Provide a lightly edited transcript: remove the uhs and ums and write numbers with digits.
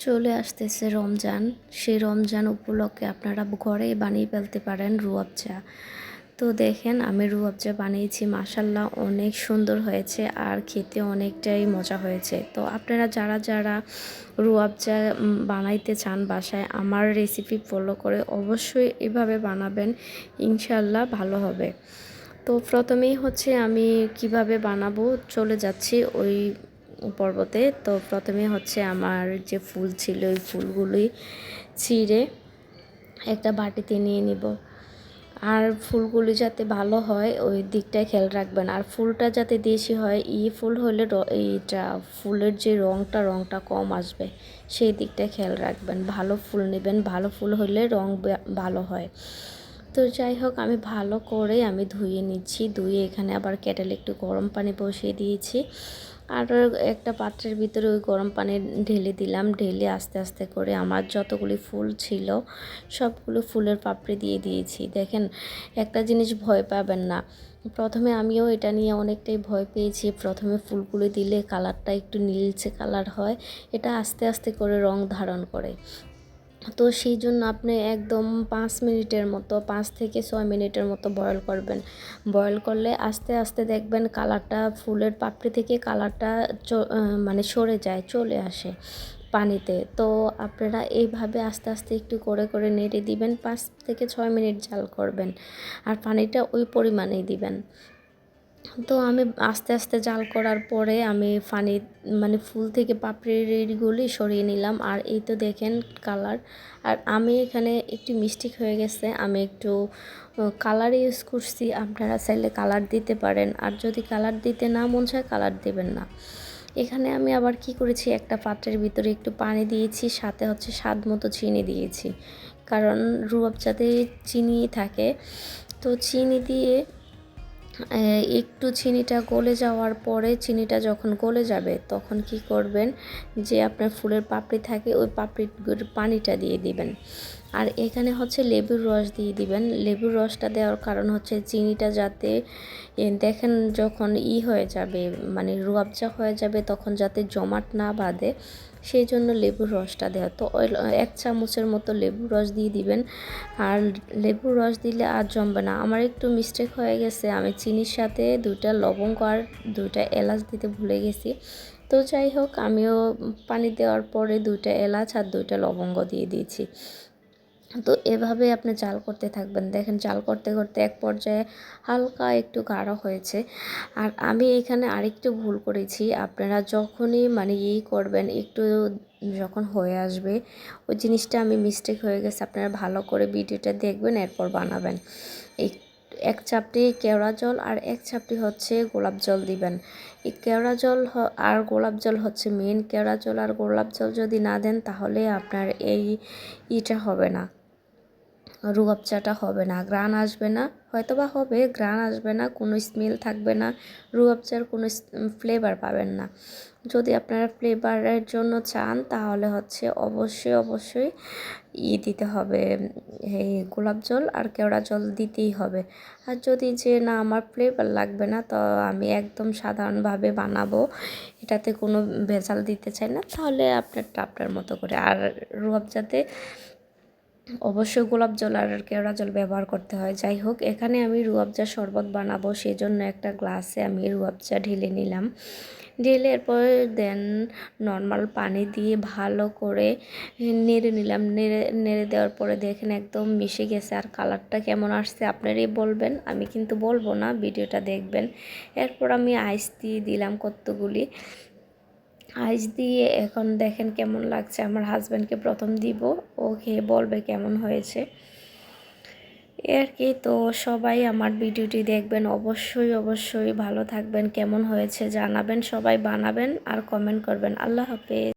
চলে আসতেছে রমজান। সেই রমজান উপলক্ষে আপনারা ঘরেই বানিয়ে ফেলতে পারেন রুয়াবজা। তো দেখেন আমি রুয়াবজা বানিয়েছি, মাশাল্লাহ অনেক সুন্দর হয়েছে আর খেতে অনেকটাই মজা হয়েছে। তো আপনারা যারা যারা রুয়াবজা বানাইতে চান বাসায়, আমার রেসিপি ফলো করে অবশ্যই এভাবে বানাবেন, ইনশাল্লাহ ভালো হবে। তো প্রথমেই হচ্ছে আমি কিভাবে বানাবো চলে যাচ্ছি ওই পর্বতে। তো প্রথমে হচ্ছে আমার যে ফুল ছিল ওই ফুলগুলি ছিঁড়ে একটা বাটিতে নিয়ে নিব। আর ফুলগুলি যাতে ভালো হয় ওই দিকটায় খেয়াল রাখবেন। আর ফুলটা যাতে দেশি হয়, ফুল হলে এইটা ফুলের যে রঙটা কম আসবে, সেই দিকটায় খেয়াল রাখবেন। ভালো ফুল নেবেন, ভালো ফুল হলে রং ভালো হয়। তো যাই হোক, আমি ভালো করে ধুয়ে নিচ্ছি। ধুয়ে এখানে আবার কেটেলে একটু গরম পানি বসিয়ে দিয়েছি। আর একটা পাত্রের ভিতরে ওই গরম পানি ঢেলে দিলাম। ঢেলে আস্তে আস্তে করে আমার যতগুলি ফুল ছিল সবগুলো ফুলের পাপড়ি দিয়ে দিয়েছি। দেখেন, একটা জিনিস ভয় পাবেন না। প্রথমে আমিও এটা নিয়ে অনেকটাই ভয় পেয়েছি। প্রথমে ফুলগুলো দিলে কালারটা একটু নীলচে কালার হয়, এটা আস্তে আস্তে করে রং ধারণ করে। তো সেই জন্য আপনি একদম 5 মিনিটের মতো, 5 থেকে 6 মিনিটের মতো বয়ল করবেন। বয়ল করলে আস্তে আস্তে দেখবেন কালারটা ফুলের পাপড়ি থেকে কালারটা মানে সরে যায়, চলে আসে পানিতে। তো আপনারা এইভাবে আস্তে আস্তে একটু করে করে নেড়ে দিবেন। 5 থেকে 6 মিনিট জাল করবেন আর পানিটা ওই পরিমাণেই দিবেন। তো আমি আস্তে আস্তে জাল করার পরে আমি মানে ফুল থেকে পাপড়িগুলি সরিয়ে নিলাম। আর এই তো দেখেন কালার। আর আমি এখানে একটু মিস্টেক হয়ে গেছে, আমি একটু কালার ইউজ করছি। আপনারা চাইলে কালার দিতে পারেন, আর যদি কালার দিতে না মন চায় কালার দেবেন না। এখানে আমি আবার কি করেছি, একটা পাত্রের ভিতরে একটু পানি দিয়েছি, সাথে হচ্ছে স্বাদ মতো চিনি দিয়েছি, কারণ রুয়াবজাতে চিনি থাকে। তো চিনি দিয়ে একটু চিনিটা গলে যাওয়ার পরে, চিনিটা যখন গলে যাবে তখন কি করবেন, যে আপনার ফুলের পাপড়ি থাকে ওই পাপড়ির পানিটা দিয়ে দিবেন। আর এখানে হচ্ছে লেবুর রস দিয়ে দিবেন। লেবুর রসটা দেওয়ার কারণ হচ্ছে চিনিটা যাতে দেখেন যখন হয়ে যাবে, মানে রুয়াবজা হয়ে যাবে, তখন যাতে জমাট না বাঁধে, সেই জন্য লেবুর রসটা দেওয়া। তো ওই 1 চামচের মতো লেবুর রস দিয়ে দিবেন। আর লেবুর রস দিলে আর জমবে না। আমার একটু মিস্টেক হয়ে গেছে, আমি চিনির সাথে 2টা লবঙ্গ আর 2টা এলাচ দিতে ভুলে গেছি। তো যাই হোক, আমিও পানি দেওয়ার পরে 2টা এলাচ আর 2টা লবঙ্গ দিয়ে দিয়েছি। তো এভাবে আপনি জাল করতে থাকবেন। দেখেন জাল করতে করতে এক পর্যায়ে হালকা একটু গাঢ় হয়েছে। আর আমি এখানে আরেকটু ভুল করেছি, আপনারা যখনই মানে করবেন, একটু যখন হয়ে আসবে ওই জিনিসটা আমি মিস্টেক হয়ে গেছে, আপনারা ভালো করে ভিডিওটা দেখবেন, এরপর বানাবেন। এই 1 চাপটি কেওড়া জল আর 1 চাপটি হচ্ছে গোলাপ জল দিবেন। এই কেওড়া জল আর গোলাপ জল হচ্ছে মেন। কেওড়া জল আর গোলাপ জল যদি না দেন তাহলে আপনার এইটা হবে না, রুয়াবজাটা হবে না, গ্রান আসবে না। হয়তো বা হবে, গ্রান আসবে না, কোনো স্মেল থাকবে না, রুয়াবজার কোনো ফ্লেভার পাবেন না। যদি আপনারা ফ্লেভারের জন্য চান তাহলে হচ্ছে অবশ্যই দিতে হবে, এই গোলাপ জল আর কেওড়া জল দিতেই হবে। আর যদি যে না আমার ফ্লেভার লাগবে না, তো আমি একদম সাধারণভাবে বানাবো, এটাতে কোনো ভেজাল দিতে চাই না, তাহলে আপনার মতো করে। আর রুয়াবজাতে অবশ্যই গোলাপ জল আর কেওড়া জল ব্যবহার করতে হয়। যাই হোক, এখানে আমি রুয়াবজা শরবত বানাবো, সেই জন্য একটা গ্লাসে আমি রুয়াবজা ঢেলে নিলাম। ঢেলে এরপর দেন নর্মাল পানি দিয়ে ভালো করে নেড়ে নিলাম। নেড়ে দেওয়ার পরে দেখেন একদম মিশে গেছে। আর কালারটা কেমন আসছে আপনারাই বলবেন, আমি কিন্তু বলবো না, ভিডিওটা দেখবেন। এরপর আমি আইস দিয়ে দিলাম কতগুলি। আইস দিয়ে এখন দেখেন কেমন লাগছে। আমার হাজব্যান্ডকে প্রথম দিব, ও খেয়ে বলবে কেমন হয়েছে। আর কি, তো সবাই আমার ভিডিওটি দেখবেন, অবশ্যই ভালো থাকবেন, কেমন হয়েছে জানাবেন, সবাই বানাবেন আর কমেন্ট করবেন। আল্লাহ হাফেজ।